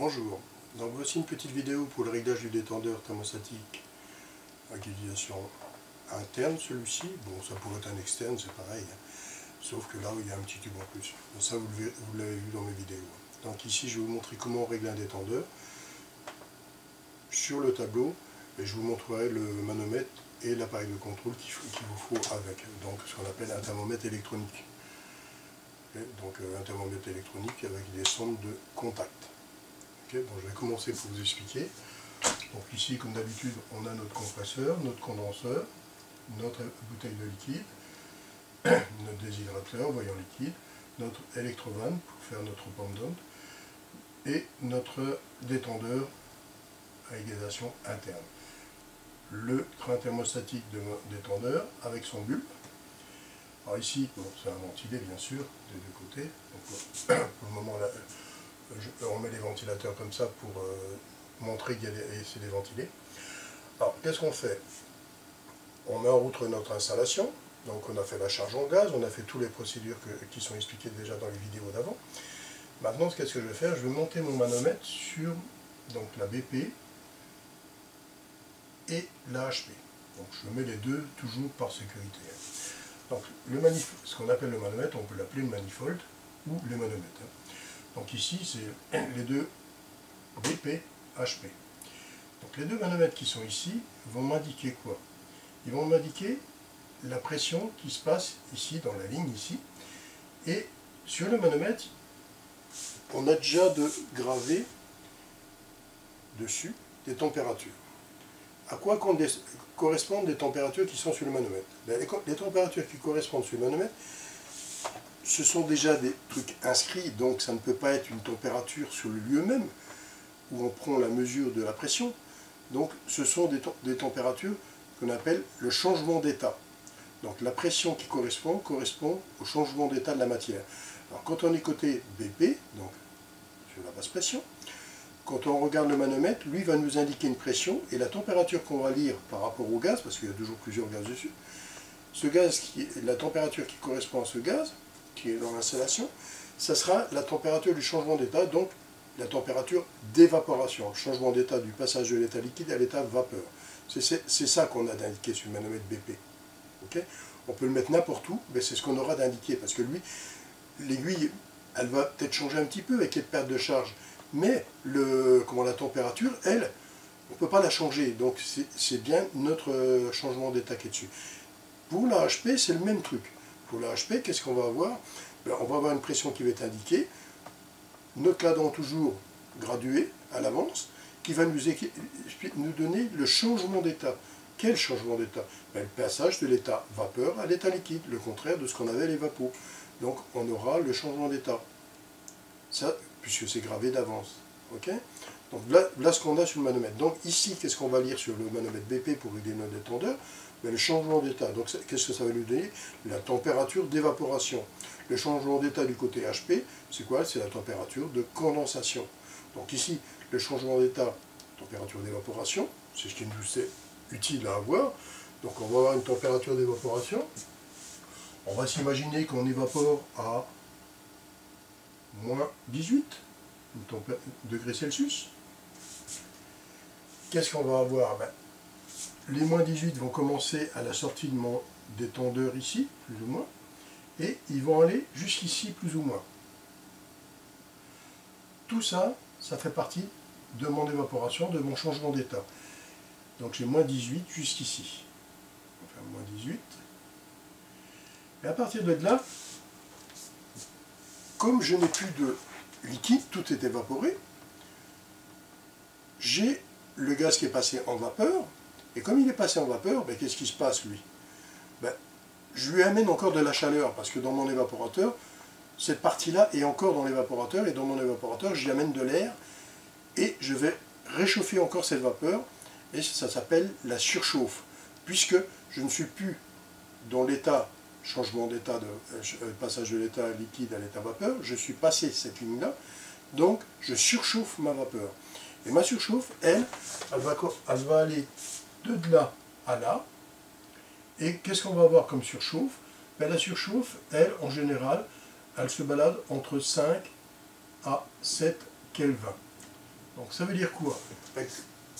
Bonjour, donc voici une petite vidéo pour le réglage du détendeur thermostatique avec utilisation interne celui-ci. Bon, ça pourrait être un externe, c'est pareil, hein. Sauf que là il y a un petit tube en plus. Donc ça vous l'avez vu dans mes vidéos. Donc ici je vais vous montrer comment régler un détendeur sur le tableau et je vous montrerai le manomètre et l'appareil de contrôle qu'il vous faut avec, donc ce qu'on appelle un thermomètre électronique. Donc un thermomètre électronique avec des sondes de contact. Okay, bon, je vais commencer pour vous expliquer. Donc ici, comme d'habitude, on a notre compresseur, notre condenseur, notre bouteille de liquide, notre déshydrateur, voyant liquide, notre électrovanne pour faire notre pompe d'onde, et notre détendeur à égalisation interne. Le train thermostatique de détendeur avec son bulbe. Alors ici, bon, c'est un ventilé bien sûr, des deux côtés. Donc, pour le moment, là, on met les ventilateurs comme ça pour montrer que c'est des ventilés. Alors, qu'est-ce qu'on fait? On met en route notre installation. Donc, on a fait la charge en gaz, on a fait toutes les procédures qui sont expliquées déjà dans les vidéos d'avant. Maintenant, qu'est-ce que je vais faire? Je vais monter mon manomètre sur donc, la BP et la HP. Donc, je mets les deux toujours par sécurité. Donc, ce qu'on appelle le manomètre, on peut l'appeler le manifold ou le manomètre. Donc ici, c'est les deux BP, HP. Donc les deux manomètres qui sont ici vont m'indiquer quoi? Ils vont m'indiquer la pression qui se passe ici, dans la ligne ici. Et sur le manomètre, on a déjà gravé dessus des températures. À quoi correspondent les températures qui sont sur le manomètre? Les températures qui correspondent sur le manomètre, ce sont déjà des trucs inscrits, donc ça ne peut pas être une température sur le lieu même, où on prend la mesure de la pression. Donc ce sont des températures qu'on appelle le changement d'état. Donc la pression qui correspond au changement d'état de la matière. Alors quand on est côté BP, donc sur la basse pression, quand on regarde le manomètre, lui va nous indiquer une pression, et la température qu'on va lire par rapport au gaz, parce qu'il y a toujours plusieurs gaz dessus, ce gaz, la température qui correspond à ce gaz, qui est dans l'installation, ça sera la température du changement d'état, donc la température d'évaporation, le changement d'état du passage de l'état liquide à l'état vapeur. C'est ça qu'on a d'indiqué sur le manomètre BP. Okay, on peut le mettre n'importe où, mais c'est ce qu'on aura d'indiqué, parce que lui, l'aiguille, elle va peut-être changer un petit peu avec les pertes de charge, mais la température, elle, on ne peut pas la changer, donc c'est bien notre changement d'état qui est dessus. Pour la HP, c'est le même truc. Pour la HP, qu'est-ce qu'on va avoir? On va avoir une pression qui va être indiquée, notre cadran toujours gradué à l'avance, qui va nous donner le changement d'état. Quel changement d'état? Le passage de l'état vapeur à l'état liquide, le contraire de ce qu'on avait à l'évapo. Donc on aura le changement d'état. Ça, puisque c'est gravé d'avance. Okay, donc là ce qu'on a sur le manomètre. Donc ici, qu'est-ce qu'on va lire sur le manomètre BP pour régler notre détendeur? Le changement d'état. Donc qu'est-ce que ça va nous donner? La température d'évaporation. Le changement d'état du côté HP, c'est quoi? C'est la température de condensation. Donc ici, le changement d'état, température d'évaporation, c'est ce qui nous est utile à avoir. Donc on va avoir une température d'évaporation. On va s'imaginer qu'on évapore à moins 18 degrés Celsius. Qu'est-ce qu'on va avoir? Les moins 18 vont commencer à la sortie de mon détendeur ici, plus ou moins, et ils vont aller jusqu'ici, plus ou moins. Tout ça, ça fait partie de mon évaporation, de mon changement d'état. Donc j'ai moins 18 jusqu'ici. On va faire moins 18. Et à partir de là, comme je n'ai plus de liquide, tout est évaporé, j'ai le gaz qui est passé en vapeur, et comme il est passé en vapeur, qu'est-ce qui se passe lui? Je lui amène encore de la chaleur, parce que dans mon évaporateur, cette partie-là est encore dans l'évaporateur, et dans mon évaporateur, j'y amène de l'air, et je vais réchauffer encore cette vapeur, et ça s'appelle la surchauffe, puisque je ne suis plus dans l'état changement d'état, passage de l'état liquide à l'état vapeur, je suis passé cette ligne-là, donc je surchauffe ma vapeur. Et ma surchauffe, elle va aller de là à là. Et qu'est-ce qu'on va avoir comme surchauffe? La surchauffe, elle, en général, elle se balade entre 5 à 7 Kelvin. Donc ça veut dire quoi?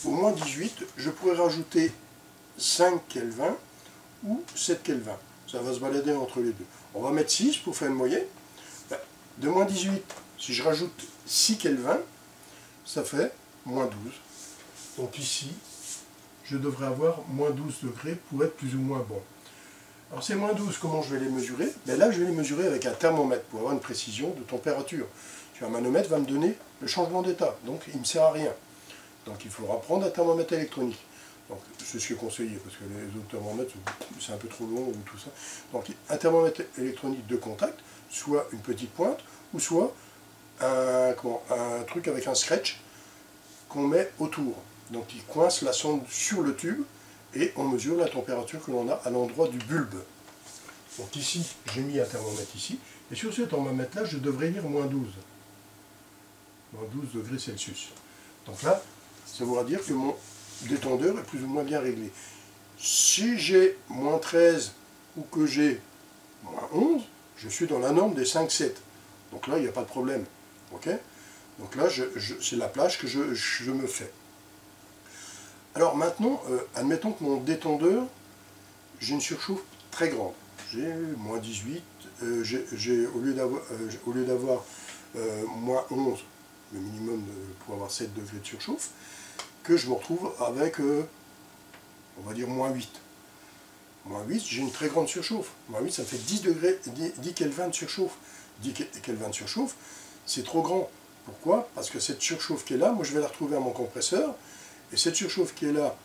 Au moins 18, je pourrais rajouter 5 Kelvin ou 7 Kelvin. Ça va se balader entre les deux. On va mettre 6 pour faire une moyenne. De moins 18, si je rajoute 6 Kelvin, ça fait moins 12. Donc ici, je devrais avoir moins 12 degrés pour être plus ou moins bon. Alors ces moins 12, comment je vais les mesurer? Là, je vais les mesurer avec un thermomètre pour avoir une précision de température. Un manomètre va me donner le changement d'état, donc il ne me sert à rien. Donc il faudra prendre un thermomètre électronique. Donc c'est ce qui est conseillé, parce que les autres thermomètres, c'est un peu trop long ou tout ça. Donc un thermomètre électronique de contact, soit une petite pointe, ou soit un truc avec un scratch qu'on met autour. Donc il coince la sonde sur le tube, et on mesure la température que l'on a à l'endroit du bulbe. Donc ici, j'ai mis un thermomètre ici, et sur ce thermomètre-là, je devrais lire moins 12. Moins 12 degrés Celsius. Donc là, ça voudra dire que mon détendeur est plus ou moins bien réglé. Si j'ai moins 13 ou que j'ai moins 11, je suis dans la norme des 5-7. Donc là, il n'y a pas de problème. Okay, donc là, c'est la plage que je me fais. Alors maintenant, admettons que mon détendeur, j'ai une surchauffe très grande. J'ai moins 18, au lieu d'avoir moins 11, le minimum pour avoir 7 degrés de surchauffe, que je me retrouve avec, on va dire, moins 8. Moins 8, j'ai une très grande surchauffe. Moins 8, ça me fait 10 Kelvin de surchauffe. 10 Kelvin de surchauffe, c'est trop grand. Pourquoi? Parce que cette surchauffe qui est là, moi je vais la retrouver à mon compresseur, et cette surchauffe qui est là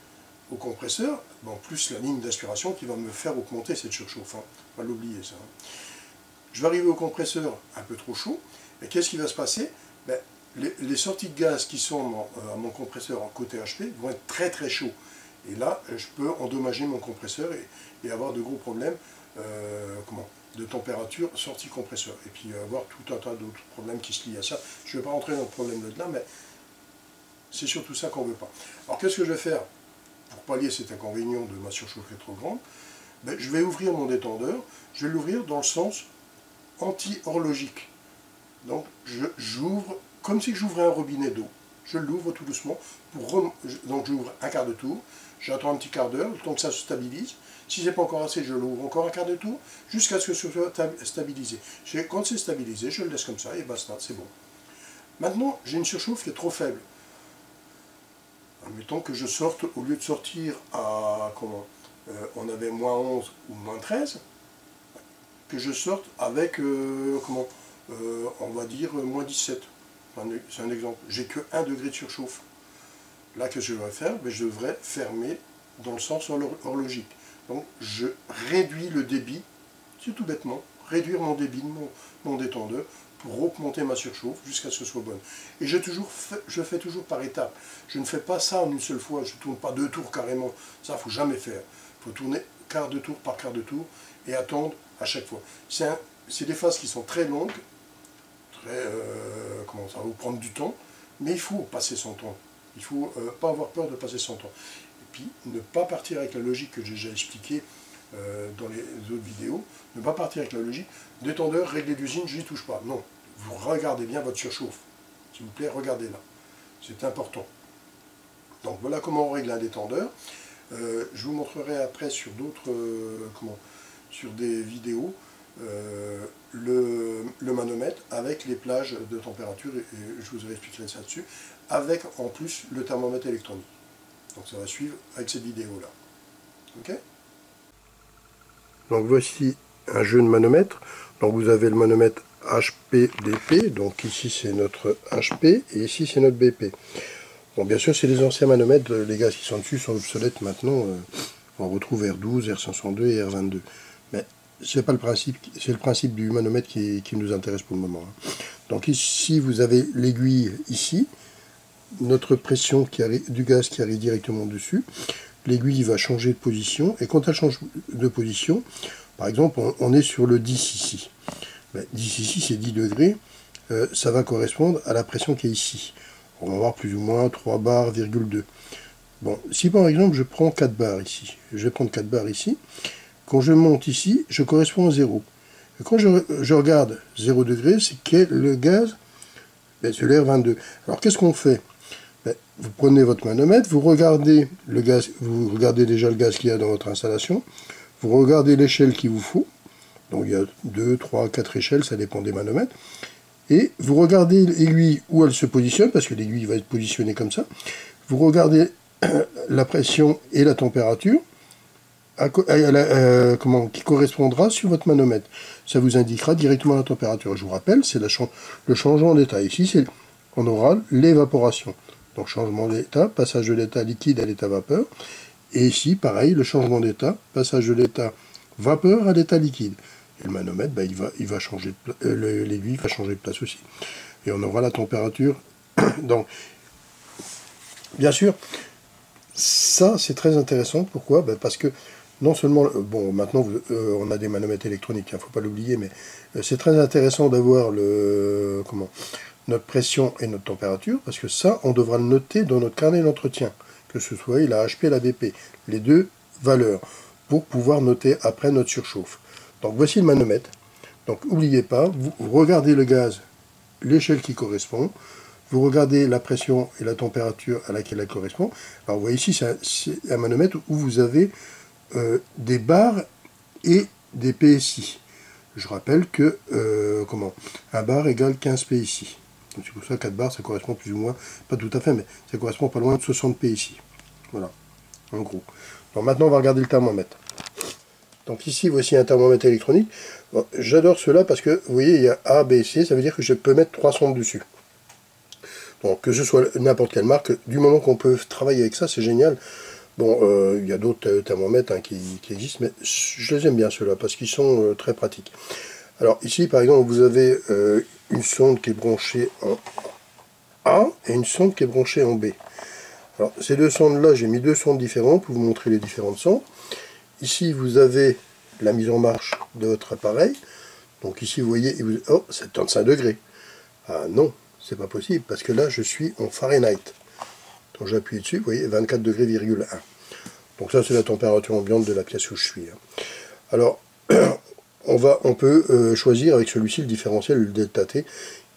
au compresseur, bon, plus la ligne d'aspiration qui va me faire augmenter cette surchauffe. Hein. On va l'oublier ça. Hein. Je vais arriver au compresseur un peu trop chaud, et qu'est-ce qui va se passer? Les sorties de gaz qui sont à mon compresseur en côté HP vont être très très chauds. Et là, je peux endommager mon compresseur et avoir de gros problèmes de température sortie compresseur. Et puis avoir tout un tas d'autres problèmes qui se lient à ça. Je ne vais pas rentrer dans le problème de là, mais c'est surtout ça qu'on ne veut pas. Alors qu'est-ce que je vais faire pour pallier cet inconvénient de ma surchauffe trop grande? Je vais ouvrir mon détendeur, je vais l'ouvrir dans le sens anti-horlogique. Donc j'ouvre comme si j'ouvrais un robinet d'eau. Je l'ouvre tout doucement, donc j'ouvre un quart de tour, j'attends un petit quart d'heure, le temps que ça se stabilise. Si ce n'est pas encore assez, je l'ouvre encore un quart de tour, jusqu'à ce que ce soit stabilisé. Quand c'est stabilisé, je le laisse comme ça, et basta, c'est bon. Maintenant, j'ai une surchauffe qui est trop faible. Admettons que je sorte, au lieu de sortir à, on avait moins 11 ou moins 13, que je sorte avec, on va dire, moins 17. C'est un exemple. J'ai que 1 degré de surchauffe. Là, que je devrais faire, je devrais fermer dans le sens horlogique. Donc, je réduis le débit, c'est tout bêtement, réduire mon débit de mon détendeur pour augmenter ma surchauffe jusqu'à ce que ce soit bonne. Et je fais toujours par étapes. Je ne fais pas ça en une seule fois, je ne tourne pas 2 tours carrément. Ça, il ne faut jamais faire. Il faut tourner quart de tour par quart de tour et attendre à chaque fois. C'est des phases qui sont très longues, ça va vous prendre du temps, mais il faut passer son temps. Il ne faut pas avoir peur de passer son temps. Et puis, ne pas partir avec la logique que j'ai déjà expliquée dans les autres vidéos, ne pas partir avec la logique, détendeur, réglé d'usine, je n'y touche pas. Non, vous regardez bien votre surchauffe. S'il vous plaît, regardez-la. C'est important. Donc voilà comment on règle un détendeur. Je vous montrerai après sur d'autres, sur des vidéos, le manomètre avec les plages de température, et je vous expliquerai ça dessus, avec en plus le thermomètre électronique. Donc ça va suivre avec cette vidéo-là. Ok? Donc voici un jeu de manomètre. Donc vous avez le manomètre HP-BP, donc ici c'est notre HP et ici c'est notre BP. Bon, bien sûr c'est les anciens manomètres, les gaz qui sont dessus sont obsolètes maintenant. On retrouve R12, R502 et R22. Mais c'est pas le principe, c'est le principe du manomètre qui nous intéresse pour le moment. Donc ici vous avez l'aiguille ici, notre pression du gaz qui arrive directement dessus. L'aiguille va changer de position, et quand elle change de position, par exemple, on est sur le 10 ici. 10 ici, c'est 10 degrés, ça va correspondre à la pression qui est ici. On va voir plus ou moins 3 bars, 2. Bon, si par exemple je prends 4 bars ici, je vais prendre 4 bars ici, quand je monte ici, je corresponds à 0. Et quand je regarde 0 degré, c'est quel le gaz? C'est l'air 22. Alors qu'est-ce qu'on fait? Ben, vous prenez votre manomètre, vous regardez le gaz, vous regardez déjà le gaz qu'il y a dans votre installation, vous regardez l'échelle qu'il vous faut, donc il y a 2, 3, 4 échelles, ça dépend des manomètres, et vous regardez l'aiguille où elle se positionne, parce que l'aiguille va être positionnée comme ça, vous regardez la pression et la température qui correspondra sur votre manomètre. Ça vous indiquera directement la température. Je vous rappelle, c'est le changement d'état. Ici, on aura l'évaporation. Donc changement d'état, passage de l'état liquide à l'état vapeur. Et ici, pareil, le changement d'état, passage de l'état vapeur à l'état liquide. Et le manomètre, ben, il va changer l'aiguille va changer de place aussi. Et on aura la température. Donc, bien sûr, ça c'est très intéressant. Pourquoi? Ben, parce que non seulement, bon, maintenant on a des manomètres électroniques, il ne faut pas l'oublier, mais c'est très intéressant d'avoir notre pression et notre température, parce que ça, on devra le noter dans notre carnet d'entretien, que ce soit la HP et la BP, les deux valeurs, pour pouvoir noter après notre surchauffe. Donc voici le manomètre. Donc n'oubliez pas, vous regardez le gaz, l'échelle qui correspond, vous regardez la pression et la température à laquelle elle correspond. Alors vous voyez ici, c'est un manomètre où vous avez des bars et des PSI. Je rappelle que un bar égale 15 PSI. C'est pour ça 4 bars, ça correspond plus ou moins, pas tout à fait, mais ça correspond pas loin de 60 PSI. Voilà, en gros. Donc maintenant, on va regarder le thermomètre. Donc ici, voici un thermomètre électronique. Bon, j'adore cela parce que, vous voyez, il y a A, B, C, ça veut dire que je peux mettre 3 sondes dessus. Donc que ce soit n'importe quelle marque, du moment qu'on peut travailler avec ça, c'est génial. Bon, il y a d'autres thermomètres qui existent, mais je les aime bien ceux-là, parce qu'ils sont très pratiques. Alors ici, par exemple, vous avez une sonde qui est branchée en A et une sonde qui est branchée en B. Alors ces deux sondes-là, j'ai mis deux sondes différentes pour vous montrer les différentes sondes. Ici, vous avez la mise en marche de votre appareil. Donc ici, vous voyez, oh, 75 degrés. Ah non, c'est pas possible, parce que là, je suis en Fahrenheit. Donc j'appuie dessus, vous voyez, 24 degrés,1. Donc ça, c'est la température ambiante de la pièce où je suis. Alors, on peut choisir avec celui-ci le différentiel, le delta T,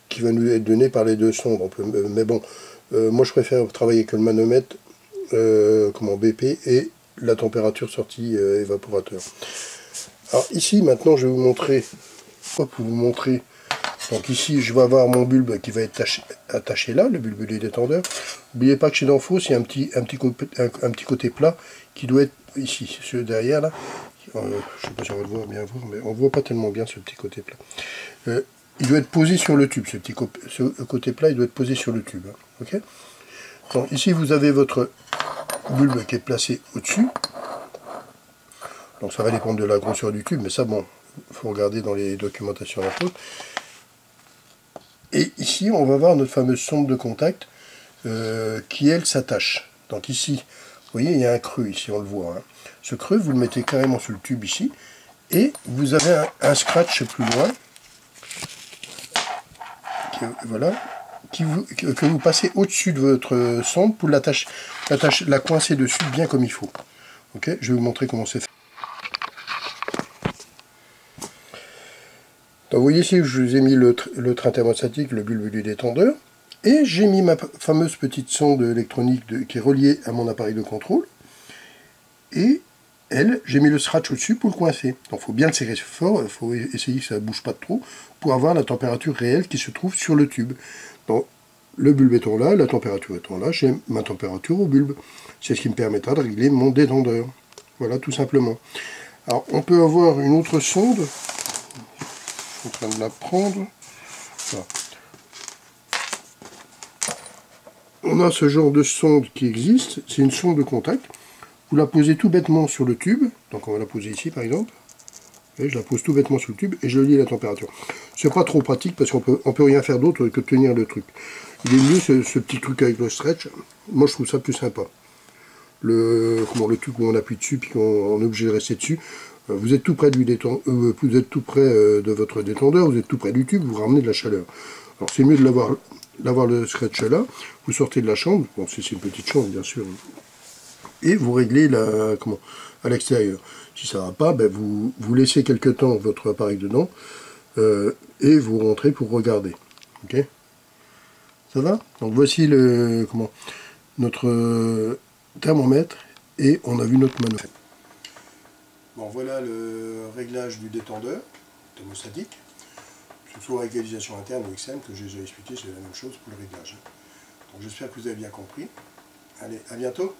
qui va nous être donné par les deux sondes. Mais bon, moi je préfère travailler avec le manomètre BP et la température sortie évaporateur. Alors ici, maintenant, je vais vous montrer, pour vous montrer. Donc ici, je vais avoir mon bulbe qui va être attaché là, le bulbe du détendeur. N'oubliez pas que chez Danfoss, il y a un petit côté plat qui doit être ici, ce derrière là. Je ne sais pas si on va bien voir, mais on ne voit pas tellement bien ce petit côté plat. Il doit être posé sur le tube, ce côté plat, il doit être posé sur le tube. Hein, okay. Donc ici, vous avez votre bulbe qui est placé au-dessus. Donc ça va dépendre de la grosseur du tube, mais ça, bon, il faut regarder dans les documentations la faute. Et ici, on va voir notre fameuse sonde de contact qui, elle, s'attache. Donc ici, vous voyez, il y a un creux, ici, on le voit. Hein. Ce creux, vous le mettez carrément sur le tube, ici. Et vous avez un scratch plus loin, voilà, que vous passez au-dessus de votre sonde pour la coincer dessus bien comme il faut. Okay, je vais vous montrer comment c'est fait. Donc vous voyez ici, je vous ai mis le train thermostatique, le bulbe du détendeur, et j'ai mis ma fameuse petite sonde électronique qui est reliée à mon appareil de contrôle, et j'ai mis le scratch au-dessus pour le coincer. Donc il faut bien le serrer fort, il faut essayer que ça ne bouge pas trop, pour avoir la température réelle qui se trouve sur le tube. Donc le bulbe étant là, la température étant là, j'ai ma température au bulbe. C'est ce qui me permettra de régler mon détendeur. Voilà, tout simplement. Alors on peut avoir une autre sonde. En train de la prendre. Voilà. On a ce genre de sonde qui existe, c'est une sonde de contact. Vous la posez tout bêtement sur le tube, donc on va la poser ici par exemple. Et je la pose tout bêtement sur le tube et je lis la température. C'est pas trop pratique parce qu'on peut rien faire d'autre que tenir le truc. Il est mieux ce petit truc avec le stretch. Moi je trouve ça plus sympa. Le truc où on appuie dessus puis qu'on est obligé de rester dessus. Vous êtes tout près vous êtes tout près de votre détendeur, vous êtes tout près du tube, vous ramenez de la chaleur. Alors c'est mieux de l'avoir le scratch là, vous sortez de la chambre, bon c'est une petite chambre bien sûr, et vous réglez à l'extérieur. Si ça ne va pas, ben vous laissez quelque temps votre appareil dedans, et vous rentrez pour regarder. Okay, Ça va? Donc voici notre thermomètre et on a vu notre manomètre. Bon, voilà le réglage du détendeur thermostatique. Que ce soit réalisation interne ou externe, que j'ai déjà expliqué, c'est la même chose pour le réglage. Donc j'espère que vous avez bien compris. Allez, à bientôt!